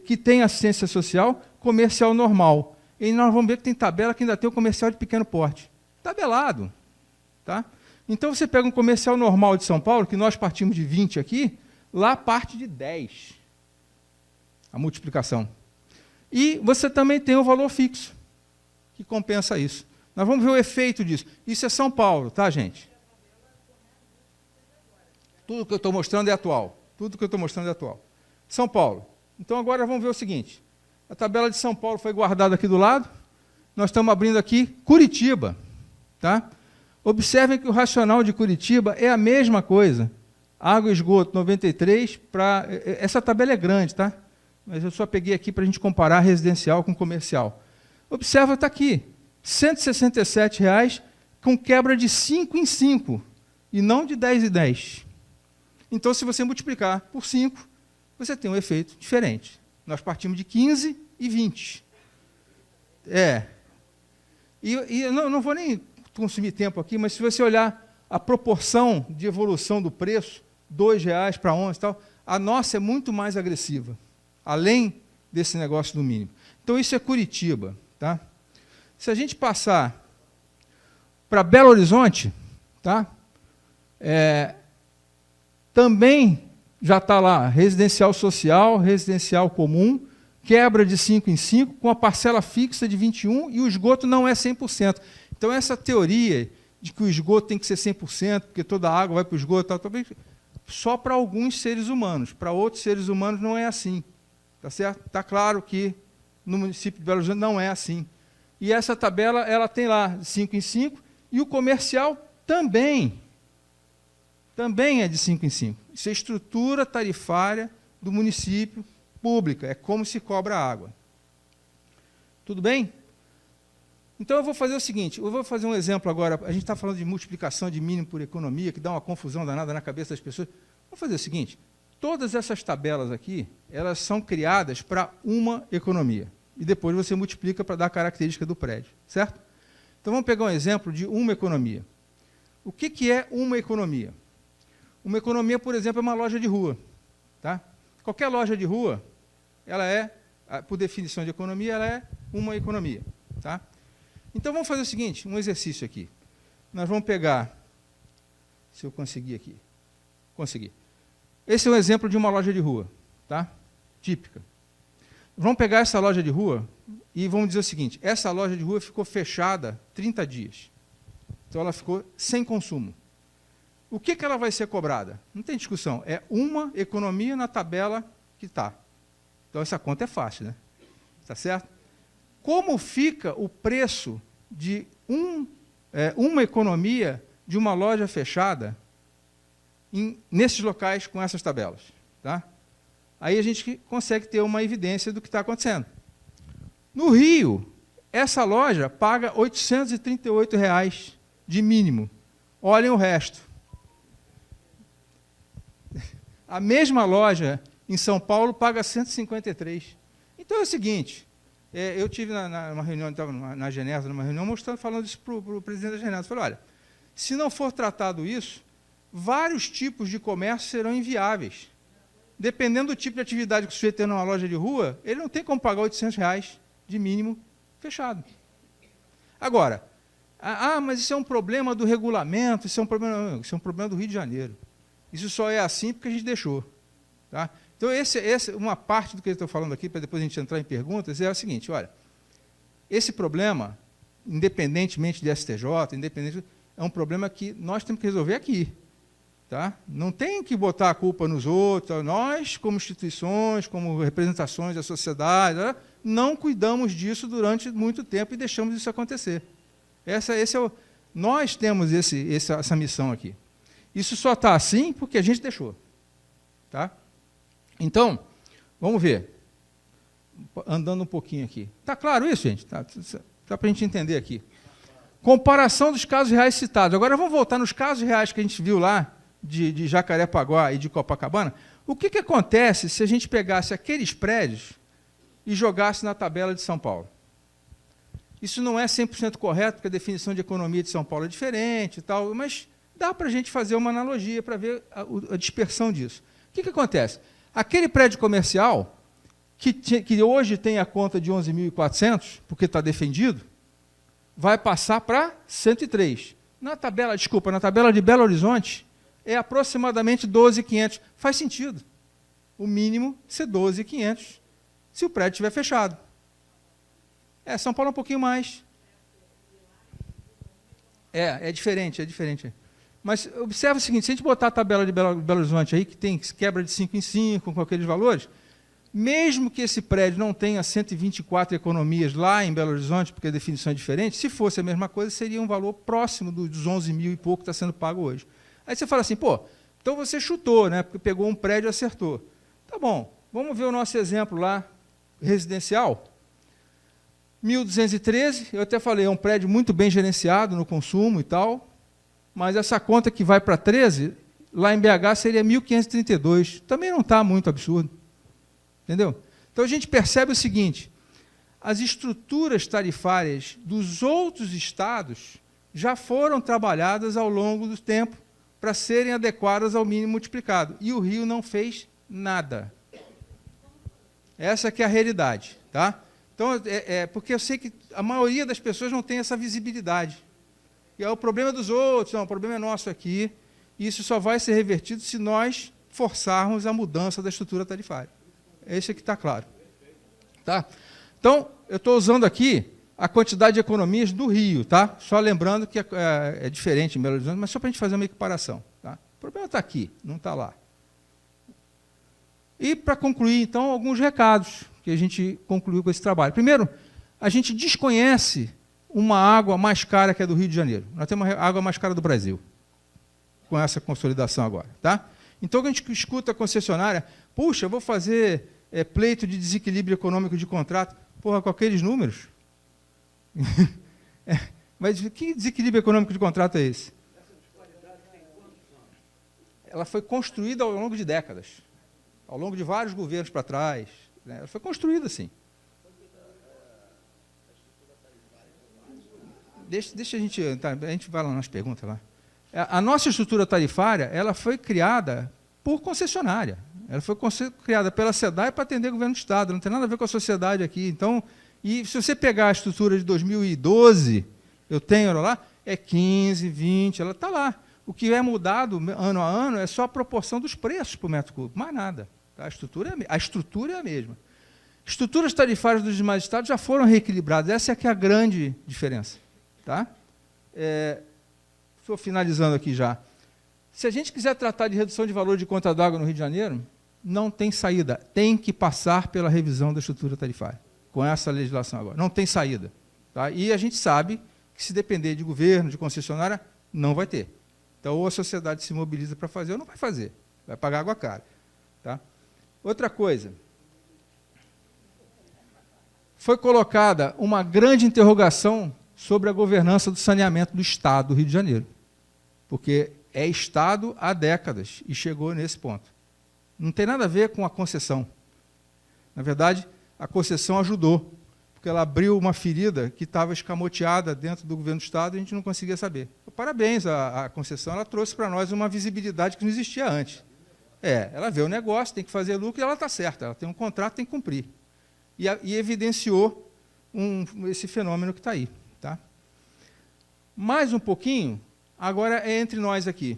que tem assistência social, comercial normal. E nós vamos ver que tem tabela que ainda tem o comercial de pequeno porte. Tabelado. Tá? Então, você pega um comercial normal de São Paulo, que nós partimos de 20 aqui, lá parte de 10, a multiplicação. E você também tem o valor fixo, que compensa isso. Nós vamos ver o efeito disso. Isso é São Paulo, tá, gente? Tudo que eu estou mostrando é atual. Tudo que eu estou mostrando é atual. São Paulo. Então, agora vamos ver o seguinte. A tabela de São Paulo foi guardada aqui do lado. Nós estamos abrindo aqui Curitiba, tá? Observem que o racional de Curitiba é a mesma coisa. Água e esgoto, 93, essa tabela é grande, tá? Mas eu só peguei aqui para a gente comparar residencial com comercial. Observa, está aqui, R$ 167,00 com quebra de 5 em 5, e não de 10 em 10. Então, se você multiplicar por 5, você tem um efeito diferente. Nós partimos de 15 e 20. E eu não vou nem consumir tempo aqui, mas se você olhar a proporção de evolução do preço, R$ 2,00 para 11 e tal, a nossa é muito mais agressiva, além desse negócio do mínimo. Então, isso é Curitiba. Tá? Se a gente passar para Belo Horizonte, tá? Também já está lá residencial social, residencial comum, quebra de 5 em 5, com a parcela fixa de 21, e o esgoto não é 100%. Então, essa teoria de que o esgoto tem que ser 100%, porque toda a água vai para o esgoto, só para alguns seres humanos. Para outros seres humanos não é assim. Tá certo? Está claro que no município de Belo Horizonte não é assim. E essa tabela ela tem lá 5 em 5, e o comercial também é de 5 em 5. Isso é estrutura tarifária do município pública, é como se cobra a água. Tudo bem? Então, eu vou fazer o seguinte, eu vou fazer um exemplo agora, a gente está falando de multiplicação de mínimo por economia, que dá uma confusão danada na cabeça das pessoas. Vamos fazer o seguinte, todas essas tabelas aqui, elas são criadas para uma economia, e depois você multiplica para dar a característica do prédio, certo? Então, vamos pegar um exemplo de uma economia. O que é uma economia? Uma economia, por exemplo, é uma loja de rua. Tá? Qualquer loja de rua, ela é, por definição de economia, ela é uma economia. Tá? Então, vamos fazer o seguinte, um exercício aqui. Nós vamos pegar, se eu conseguir aqui, consegui. Esse é um exemplo de uma loja de rua, tá? Típica. Vamos pegar essa loja de rua e vamos dizer o seguinte, essa loja de rua ficou fechada 30 dias. Então, ela ficou sem consumo. O que ela vai ser cobrada? Não tem discussão. É uma economia na tabela que está. Então, essa conta é fácil, né? Tá certo? Como fica o preço de uma economia de uma loja fechada nesses locais com essas tabelas? Tá? Aí a gente consegue ter uma evidência do que está acontecendo. No Rio, essa loja paga R$ 838 de mínimo. Olhem o resto. A mesma loja em São Paulo paga 153. Então é o seguinte, eu tive numa reunião, estava na Genesa, numa reunião, falando isso para o presidente da Genesa. Falei, olha, se não for tratado isso, vários tipos de comércio serão inviáveis. Dependendo do tipo de atividade que o sujeito tem numa loja de rua, ele não tem como pagar R$ 800 de mínimo fechado. Agora, mas isso é um problema do regulamento, isso é um problema do Rio de Janeiro. Isso só é assim porque a gente deixou. Tá? Então, uma parte do que eu estou falando aqui, para depois a gente entrar em perguntas, é o seguinte, olha, esse problema, independentemente de STJ, é um problema que nós temos que resolver aqui. Tá? Não tem que botar a culpa nos outros, nós, como instituições, como representações da sociedade, não cuidamos disso durante muito tempo e deixamos isso acontecer. Nós temos essa missão aqui. Isso só está assim porque a gente deixou. Tá? Então, vamos ver. Andando um pouquinho aqui. Está claro isso, gente? Tá para a gente entender aqui. Comparação dos casos reais citados. Agora vamos voltar nos casos reais que a gente viu lá, de Jacarepaguá e de Copacabana. O que acontece se a gente pegasse aqueles prédios e jogasse na tabela de São Paulo? Isso não é 100% correto, porque a definição de economia de São Paulo é diferente, e tal, mas dá para a gente fazer uma analogia para ver a dispersão disso. O que acontece? Aquele prédio comercial, que hoje tem a conta de 11.400, porque está defendido, vai passar para 103. Na tabela de Belo Horizonte, é aproximadamente 12.500. Faz sentido. O mínimo ser 12.500, se o prédio estiver fechado. São Paulo é um pouquinho mais. É diferente. Mas observa o seguinte, se a gente botar a tabela de Belo Horizonte aí, que quebra de 5 em 5, com aqueles valores, mesmo que esse prédio não tenha 124 economias lá em Belo Horizonte, porque a definição é diferente, se fosse a mesma coisa, seria um valor próximo dos 11 mil e pouco que está sendo pago hoje. Aí você fala assim, então você chutou, né, porque pegou um prédio e acertou. Tá bom, vamos ver o nosso exemplo lá, residencial. 1.213, eu até falei, é um prédio muito bem gerenciado no consumo e tal, mas essa conta que vai para 13, lá em BH seria 1.532. Também não está muito absurdo. Entendeu? Então, a gente percebe o seguinte, as estruturas tarifárias dos outros estados já foram trabalhadas ao longo do tempo para serem adequadas ao mínimo multiplicado. E o Rio não fez nada. Essa que é a realidade. Tá? Então, porque eu sei que a maioria das pessoas não tem essa visibilidade. E é o problema dos outros, não, o problema é nosso aqui. E isso só vai ser revertido se nós forçarmos a mudança da estrutura tarifária. Esse aqui está claro. Tá? Então, eu estou usando aqui a quantidade de economias do Rio, tá? Só lembrando que é diferente em Belo Horizonte, mas só para a gente fazer uma equiparação. Tá? O problema está aqui, não está lá. E, para concluir, então, alguns recados que a gente concluiu com esse trabalho. Primeiro, a gente desconhece uma água mais cara que a do Rio de Janeiro. Nós temos a água mais cara do Brasil, com essa consolidação agora. Tá? Então, a gente escuta a concessionária, puxa, eu vou fazer pleito de desequilíbrio econômico de contrato. Porra, com aqueles números? Mas que desequilíbrio econômico de contrato é esse? Ela foi construída ao longo de décadas, ao longo de vários governos para trás. Né? Ela foi construída assim. Deixa a gente vai lá nas perguntas lá. A nossa estrutura tarifária, ela foi criada por concessionária. Ela foi criada pela SEDAI para atender o governo do Estado, não tem nada a ver com a sociedade aqui. Então, e se você pegar a estrutura de 2012, eu tenho ela lá, é 15, 20, ela está lá. O que é mudado ano a ano é só a proporção dos preços por metro cúbico, mais nada. Tá? A estrutura é a mesma. Estruturas tarifárias dos demais estados já foram reequilibradas, essa é que é a grande diferença. Tá? Estou finalizando aqui já. Se a gente quiser tratar de redução de valor de conta d'água no Rio de Janeiro, não tem saída. Tem que passar pela revisão da estrutura tarifária, com essa legislação agora. Não tem saída. Tá? E a gente sabe que, se depender de governo, de concessionária, não vai ter. Então, ou a sociedade se mobiliza para fazer, ou não vai fazer. Vai pagar água cara. Tá? Outra coisa. Foi colocada uma grande interrogação sobre a governança do saneamento do Estado do Rio de Janeiro. Porque é Estado há décadas e chegou nesse ponto. Não tem nada a ver com a concessão. Na verdade, a concessão ajudou, porque ela abriu uma ferida que estava escamoteada dentro do governo do Estado e a gente não conseguia saber. Parabéns à concessão, ela trouxe para nós uma visibilidade que não existia antes. Ela vê o negócio, tem que fazer lucro e ela está certa, ela tem um contrato, tem que cumprir. E evidenciou esse fenômeno que está aí. Tá? Mais um pouquinho, agora é entre nós aqui.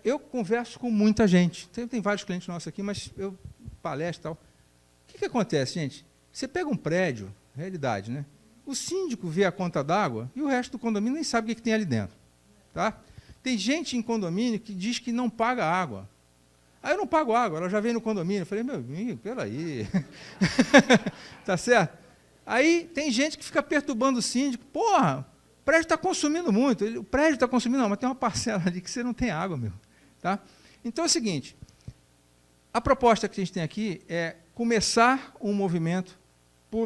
Eu converso com muita gente, tem vários clientes nossos aqui, mas eu palestro e tal. O que acontece, gente? Você pega um prédio, realidade, né? O síndico vê a conta d'água e o resto do condomínio nem sabe o que tem ali dentro. Tá? Tem gente em condomínio que diz que não paga água. Eu não pago água, ela já veio no condomínio. Eu falei, meu amigo, peraí. Tá certo? Aí tem gente que fica perturbando o síndico. Porra, o prédio está consumindo muito. O prédio está consumindo, não, mas tem uma parcela ali que você não tem água, meu. Tá? Então é o seguinte, a proposta que a gente tem aqui é começar um movimento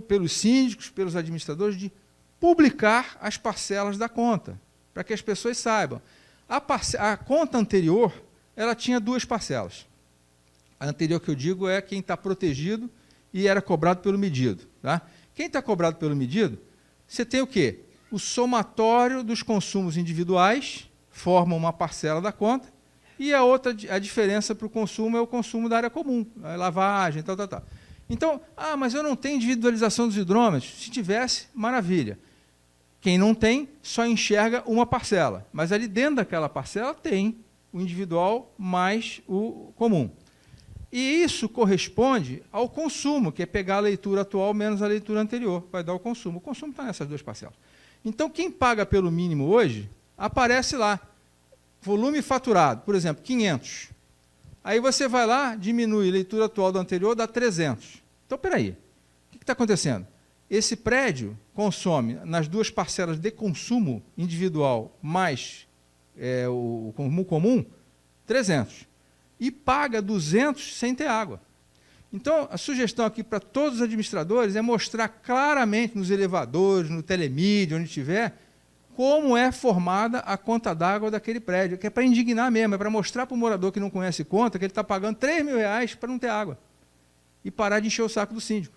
pelos síndicos, pelos administradores, de publicar as parcelas da conta, para que as pessoas saibam. A conta anterior, ela tinha 2 parcelas. A anterior que eu digo é quem está protegido e era cobrado pelo medido. Tá? Quem está cobrado pelo medido, você tem o quê? O somatório dos consumos individuais forma uma parcela da conta e a diferença para o consumo é o consumo da área comum, a lavagem, tal. Então, mas eu não tenho individualização dos hidrômetros. Se tivesse, maravilha. Quem não tem, só enxerga uma parcela. Mas ali dentro daquela parcela tem o individual mais o comum. E isso corresponde ao consumo, que é pegar a leitura atual menos a leitura anterior, vai dar o consumo. O consumo está nessas 2 parcelas. Então, quem paga pelo mínimo hoje, aparece lá, volume faturado, por exemplo, 500. Aí você vai lá, diminui a leitura atual do anterior, dá 300. Então, espera aí, o que está acontecendo? Esse prédio consome, nas 2 parcelas de consumo individual, mais o comum, 300. E paga 200 sem ter água. Então, a sugestão aqui para todos os administradores é mostrar claramente nos elevadores, no telemídia, onde tiver, como é formada a conta d'água daquele prédio, que é para indignar mesmo, é para mostrar para o morador que não conhece conta que ele está pagando R$3.000 para não ter água. E parar de encher o saco do síndico.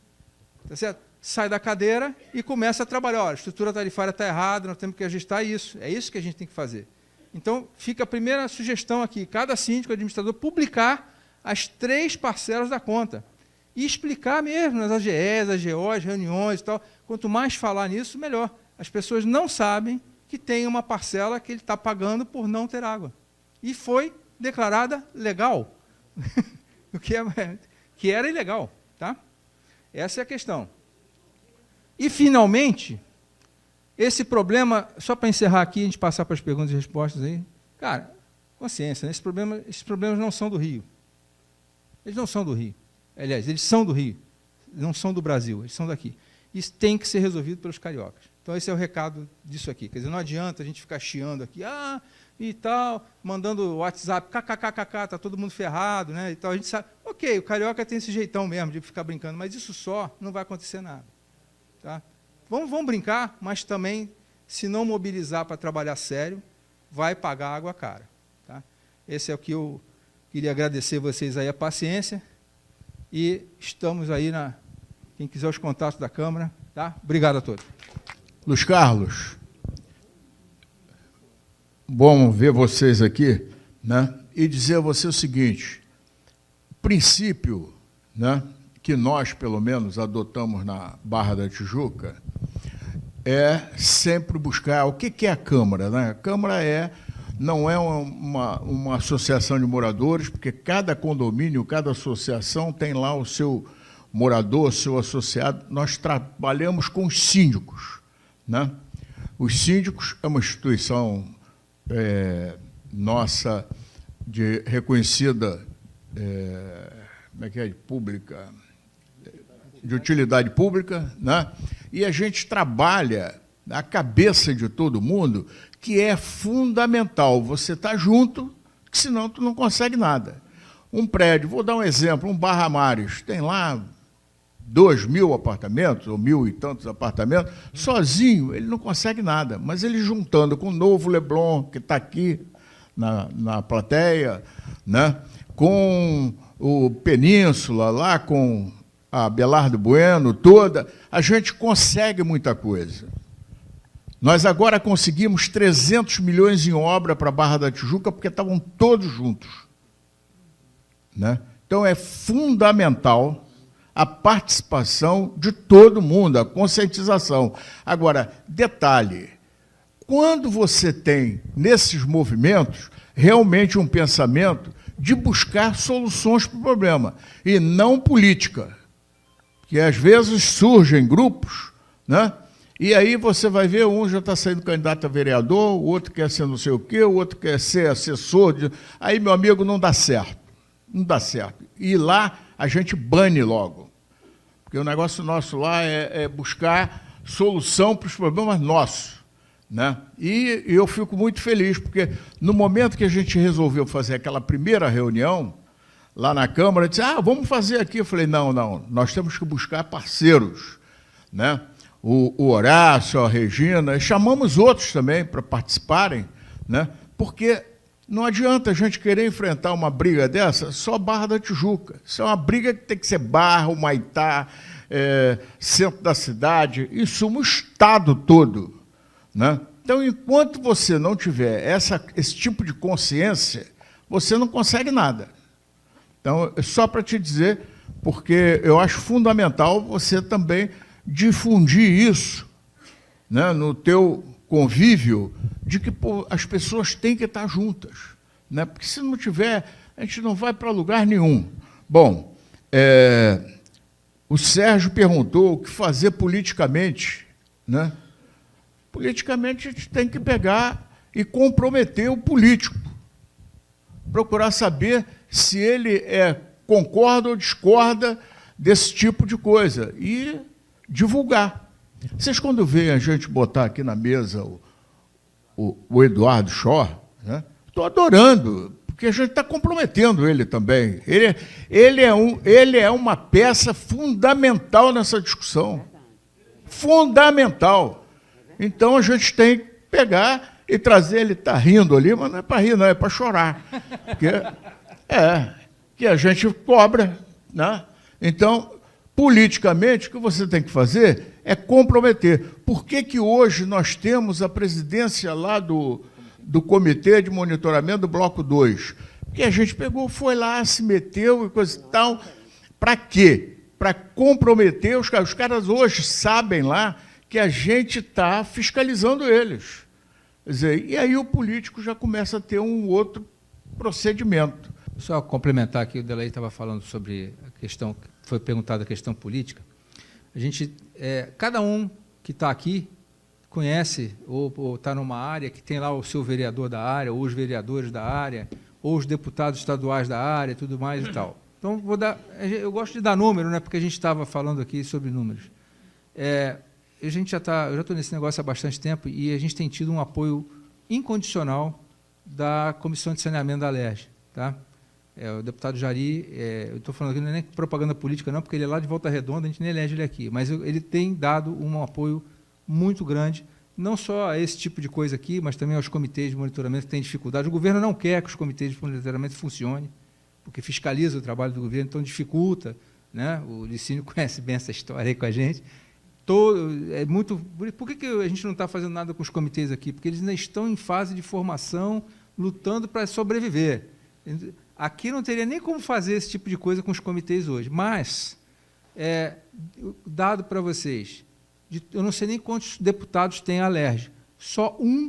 Tá certo? Sai da cadeira e começa a trabalhar. Olha, a estrutura tarifária está errada, nós temos que ajustar isso. É isso que a gente tem que fazer. Então, fica a primeira sugestão aqui, cada síndico, administrador, publicar as 3 parcelas da conta. E explicar mesmo nas AGEs, AGOs, reuniões e tal. Quanto mais falar nisso, melhor. As pessoas não sabem que tem uma parcela que ele está pagando por não ter água. E foi declarada legal, o que era ilegal. Tá? Essa é a questão. E, finalmente, esse problema, só para encerrar aqui, a gente passar para as perguntas e respostas aí, cara, consciência, né? Esses problemas não são do Rio. Eles não são do Rio. Aliás, eles são do Rio, não são do Brasil, eles são daqui. Isso tem que ser resolvido pelos cariocas. Então, esse é o recado disso aqui. Quer dizer, não adianta a gente ficar chiando aqui, e tal, mandando WhatsApp, kkkk, está todo mundo ferrado, né? E tal. A gente sabe, ok, o carioca tem esse jeitão mesmo de ficar brincando, mas isso só não vai acontecer nada. Tá? Vamos brincar, mas também, se não mobilizar para trabalhar sério, vai pagar água cara. Tá? Esse é o que eu queria agradecer vocês aí a paciência. E estamos aí quem quiser os contatos da Câmara. Tá? Obrigado a todos. Luiz Carlos, bom ver vocês aqui, né? E dizer a você o seguinte, princípio, né, que nós, pelo menos, adotamos na Barra da Tijuca é sempre buscar o que é a Câmara, né? A Câmara não é uma associação de moradores, porque cada condomínio, cada associação tem lá o seu morador, o seu associado. Nós trabalhamos com os síndicos, né? Os síndicos é uma instituição nossa reconhecida pública, de utilidade pública, né? E a gente trabalha a cabeça de todo mundo, que é fundamental você estar junto, que senão tu não consegue nada. Um prédio, vou dar um exemplo, um Barra Mares, tem lá 2.000 apartamentos, ou 1.000 e tantos apartamentos, sozinho ele não consegue nada, mas ele juntando com o Novo Leblon, que está aqui na plateia, né? Com o Península, lá com a Belardo Bueno, toda, a gente consegue muita coisa. Nós agora conseguimos 300 milhões em obra para a Barra da Tijuca, porque estavam todos juntos, né? Então, é fundamental a participação de todo mundo, a conscientização. Agora, detalhe, quando você tem, nesses movimentos, realmente um pensamento de buscar soluções para o problema, e não política, que às vezes surgem grupos, né? E aí você vai ver, um já está saindo candidato a vereador, o outro quer ser não sei o quê, o outro quer ser assessor. Aí, meu amigo, não dá certo. Não dá certo. E lá a gente bane logo. Porque o negócio nosso lá é buscar solução para os problemas nossos, né? E eu fico muito feliz, porque no momento que a gente resolveu fazer aquela primeira reunião, lá na Câmara, disse, vamos fazer aqui. Eu falei, não, nós temos que buscar parceiros, né? O Horácio, a Regina, chamamos outros também para participarem, né? Porque não adianta a gente querer enfrentar uma briga dessa só Barra da Tijuca. Isso é uma briga que tem que ser Barra, Humaitá, centro da cidade, em suma, o estado todo, né? Então, enquanto você não tiver esse tipo de consciência, você não consegue nada. Então, só para te dizer, porque eu acho fundamental você também difundir isso, né, no teu convívio, de que as pessoas têm que estar juntas, né? Porque se não tiver, a gente não vai para lugar nenhum. Bom, o Sérgio perguntou o que fazer politicamente, né? Politicamente, a gente tem que pegar e comprometer o político, procurar saber se ele concorda ou discorda desse tipo de coisa e divulgar. Vocês, quando veem a gente botar aqui na mesa o Eduardo Schor, né, estou adorando, porque a gente está comprometendo ele também. Ele é uma peça fundamental nessa discussão. Fundamental. Então, a gente tem que pegar e trazer, ele está rindo ali, mas não é para rir, não, é para chorar. Porque que a gente cobra, né? Então, politicamente, o que você tem que fazer é comprometer. Por que hoje nós temos a presidência lá do Comitê de Monitoramento do Bloco 2? Porque a gente foi lá, se meteu e coisa e tal. Para quê? Para comprometer os caras. Os caras hoje sabem lá que a gente está fiscalizando eles. Quer dizer, e aí o político já começa a ter um outro procedimento. Só complementar aqui, o Delay estava falando sobre a questão, foi perguntada a questão política. A gente, cada um que está aqui conhece ou está numa área que tem lá o seu vereador da área, ou os vereadores da área, ou os deputados estaduais da área, tudo mais e tal. Então, eu gosto de dar número, né, porque a gente estava falando aqui sobre números. Eu já estou nesse negócio há bastante tempo e a gente tem tido um apoio incondicional da Comissão de Saneamento da Alerj, tá? O deputado Jari, eu estou falando aqui, não é nem propaganda política, não, porque ele é lá de Volta Redonda, a gente nem elege ele aqui, mas ele tem dado um apoio muito grande, não só a esse tipo de coisa aqui, mas também aos comitês de monitoramento que têm dificuldade. O governo não quer que os comitês de monitoramento funcionem, porque fiscaliza o trabalho do governo, então dificulta, né? O Licínio conhece bem essa história aí com a gente. Por que a gente não está fazendo nada com os comitês aqui? Porque eles ainda estão em fase de formação, lutando para sobreviver. Aqui não teria nem como fazer esse tipo de coisa com os comitês hoje, mas, dado para vocês, eu não sei nem quantos deputados tem a Alerj, só um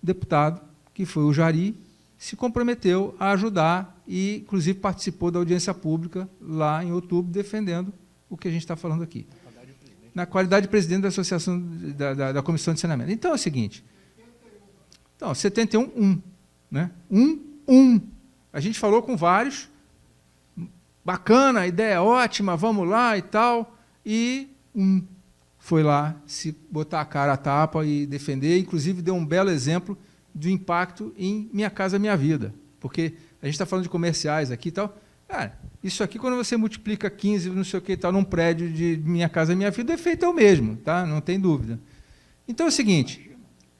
deputado, que foi o Jari, se comprometeu a ajudar e, inclusive, participou da audiência pública lá em outubro, defendendo o que a gente está falando aqui. Na qualidade de presidente da Associação da Comissão de Saneamento. Então, é o seguinte, 71, né? A gente falou com vários, bacana, a ideia é ótima, vamos lá e tal, e foi lá se botar a cara à tapa e defender, inclusive deu um belo exemplo do impacto em Minha Casa Minha Vida, porque a gente está falando de comerciais aqui e tal. Cara, isso aqui, quando você multiplica 15, não sei o que e tal, num prédio de Minha Casa Minha Vida, o efeito é o mesmo, tá? Não tem dúvida. Então é o seguinte,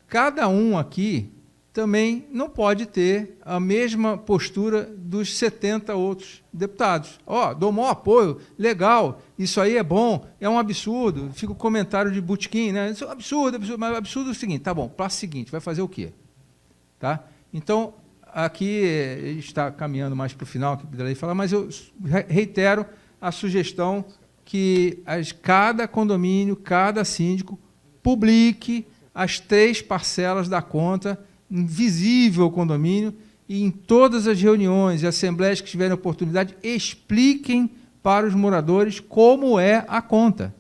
cada um aqui também não pode ter a mesma postura dos 70 outros deputados. Dou o maior apoio, legal, isso aí é bom, é um absurdo, fica o comentário de Botequim, né? Isso é um absurdo, mas o absurdo é o seguinte, tá bom, passo seguinte, vai fazer o quê? Tá? Então, aqui está caminhando mais para o final, que poderia falar, mas eu reitero a sugestão que cada condomínio, cada síndico, publique as 3 parcelas da conta, visível ao condomínio, e em todas as reuniões e assembleias que tiverem oportunidade, expliquem para os moradores como é a conta.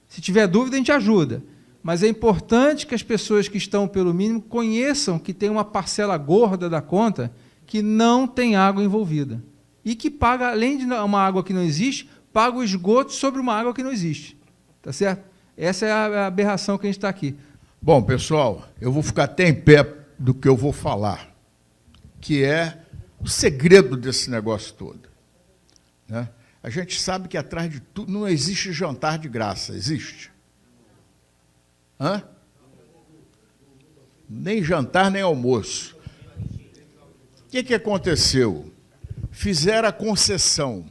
Se tiver dúvida, a gente ajuda. Mas é importante que as pessoas que estão pelo mínimo conheçam que tem uma parcela gorda da conta que não tem água envolvida. E que paga, além de uma água que não existe, paga o esgoto sobre uma água que não existe. Tá certo? Essa é a aberração que a gente está aqui. Bom, pessoal, eu vou ficar até em pé do que eu vou falar, que é o segredo desse negócio todo, né? A gente sabe que atrás de tudo não existe jantar de graça, existe? Hã? Nem jantar, nem almoço. O que aconteceu? Fizeram a concessão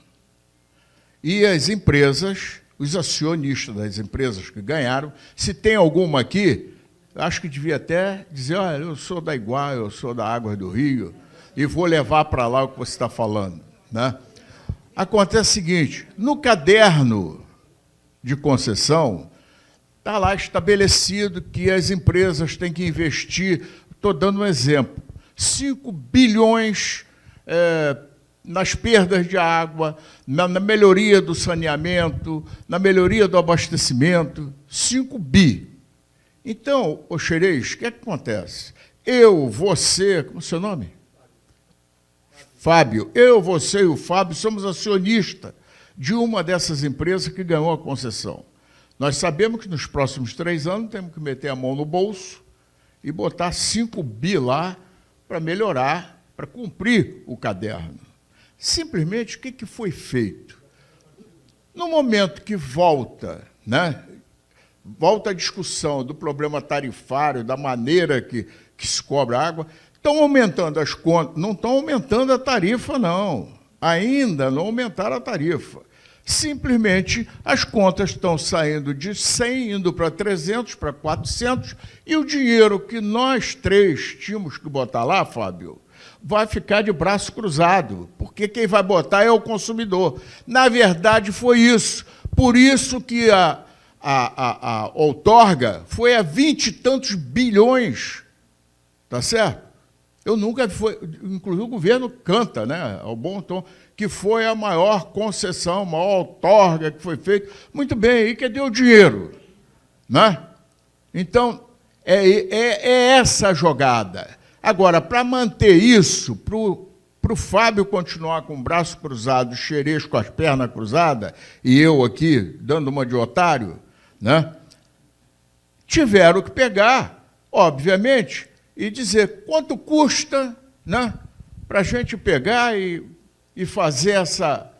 e as empresas, os acionistas das empresas que ganharam, se tem alguma aqui, acho que devia até dizer, olha, eu sou da Iguá, eu sou da Águas do Rio, e vou levar para lá o que você está falando, né? Acontece o seguinte, no caderno de concessão, está lá estabelecido que as empresas têm que investir, estou dando um exemplo, 5 bilhões nas perdas de água, na melhoria do saneamento, na melhoria do abastecimento, 5 bi. Então, ô Xerez, o que acontece? Eu, você, como é o seu nome? Fábio. Eu, você e o Fábio somos acionistas de uma dessas empresas que ganhou a concessão. Nós sabemos que nos próximos 3 anos temos que meter a mão no bolso e botar 5 bi lá para melhorar, para cumprir o caderno. Simplesmente, o que foi feito? No momento que volta, né? Volta a discussão do problema tarifário, da maneira que se cobra água, estão aumentando as contas, não estão aumentando a tarifa, não. Ainda não aumentaram a tarifa. Simplesmente, as contas estão saindo de 100, indo para 300, para 400, e o dinheiro que nós 3 tínhamos que botar lá, Fábio, vai ficar de braço cruzado, porque quem vai botar é o consumidor. Na verdade, foi isso. Por isso que a outorga foi a 20 e tantos bilhões, tá certo? Eu nunca fui, inclusive o governo canta, né, ao bom tom, que foi a maior concessão, a maior outorga que foi feita. Muito bem, e cadê o dinheiro? Né? Então, é essa a jogada. Agora, para manter isso, para o Fábio continuar com o braço cruzado, o Xerez com as pernas cruzadas, e eu aqui dando uma de otário, né? Tiveram que pegar, obviamente, e dizer quanto custa, né, para a gente pegar e fazer essa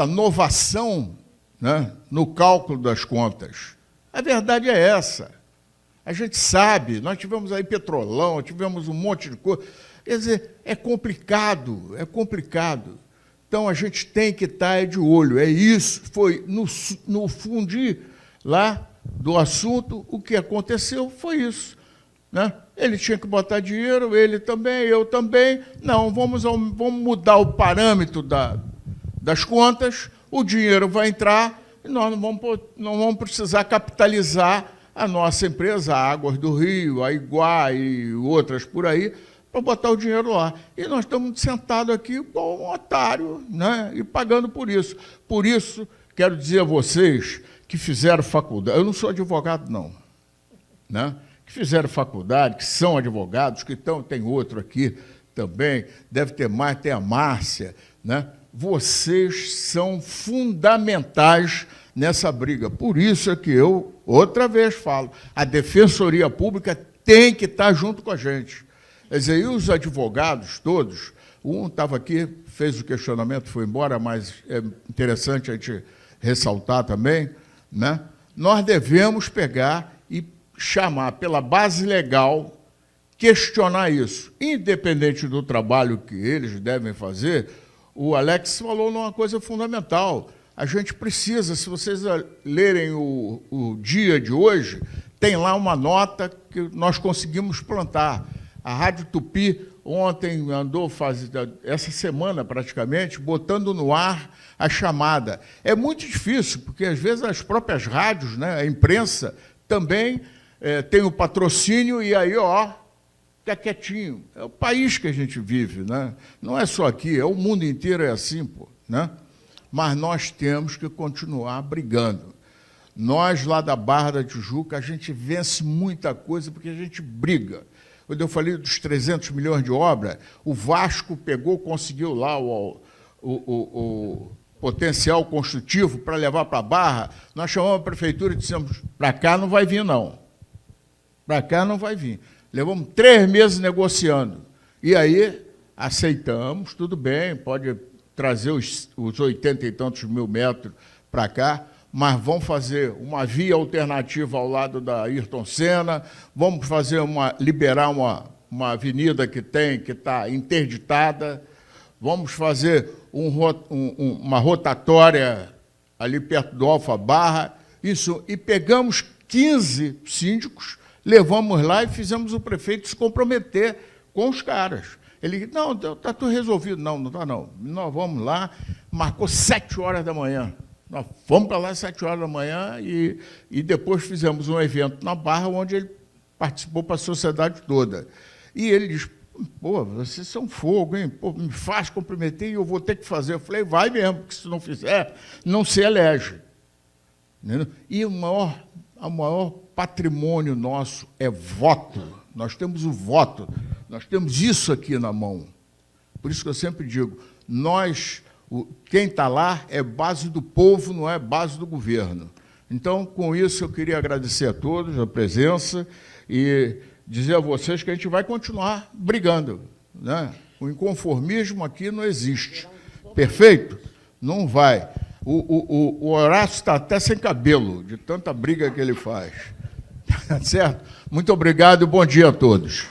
inovação, né, no cálculo das contas. A verdade é essa. A gente sabe, nós tivemos aí Petrolão, tivemos um monte de coisa. Quer dizer, é complicado, é complicado. Então, a gente tem que estar de olho. É isso, foi no fundir lá do assunto, o que aconteceu foi isso. né? Ele tinha que botar dinheiro, ele também, eu também. Não, vamos mudar o parâmetro das contas, o dinheiro vai entrar e nós não vamos precisar capitalizar a nossa empresa, a Águas do Rio, a Iguá e outras por aí, para botar o dinheiro lá. E nós estamos sentados aqui igual um otário, né? E pagando por isso. Por isso, quero dizer a vocês que fizeram faculdade, eu não sou advogado, não, né? Que fizeram faculdade, que são advogados, que tem outro aqui também, deve ter mais, tem a Márcia, né? Vocês são fundamentais nessa briga. Por isso é que eu, outra vez falo, a Defensoria Pública tem que estar junto com a gente. Quer dizer, e os advogados todos, um estava aqui, fez o questionamento, foi embora, mas é interessante a gente ressaltar também, né? Nós devemos pegar e chamar pela base legal, questionar isso. Independente do trabalho que eles devem fazer, o Alex falou numa coisa fundamental. A gente precisa, se vocês lerem o dia de hoje, tem lá uma nota que nós conseguimos plantar. A Rádio Tupi ontem andou, essa semana praticamente, botando no ar a chamada. É muito difícil, porque às vezes as próprias rádios, né, a imprensa, também tem o patrocínio e aí, fica quietinho. É o país que a gente vive, né? Não é só aqui, é o mundo inteiro é assim, pô, né? Mas nós temos que continuar brigando. Nós, lá da Barra da Tijuca, a gente vence muita coisa porque a gente briga. Quando eu falei dos 300 milhões de obra, o Vasco conseguiu lá o potencial construtivo para levar para a Barra, nós chamamos a prefeitura e dissemos, para cá não vai vir, não. Para cá não vai vir. Levamos 3 meses negociando. E aí, aceitamos, tudo bem, pode trazer os 80 e tantos mil metros para cá, mas vamos fazer uma via alternativa ao lado da Ayrton Senna, vamos liberar uma avenida que está interditada, vamos fazer uma rotatória ali perto do Alfa Barra, isso, e pegamos 15 síndicos, levamos lá e fizemos o prefeito se comprometer com os caras. Ele disse, não, está tudo resolvido. Não, não está, não. Nós vamos lá, marcou 7 horas da manhã. Nós fomos para lá às 7 horas da manhã e depois fizemos um evento na Barra, onde ele participou para a sociedade toda. E ele disse, pô, vocês são fogo, hein? Pô, me faz comprometer e eu vou ter que fazer. Eu falei, vai mesmo, porque se não fizer, não se elege. Entendeu? E o maior patrimônio nosso é voto. Nós temos o voto, nós temos isso aqui na mão. Por isso que eu sempre digo, quem está lá é base do povo, não é base do governo. Então, com isso, eu queria agradecer a todos a presença e dizer a vocês que a gente vai continuar brigando, né? O inconformismo aqui não existe. Perfeito? Não vai. O Horácio está até sem cabelo, de tanta briga que ele faz. Certo? Muito obrigado e bom dia a todos.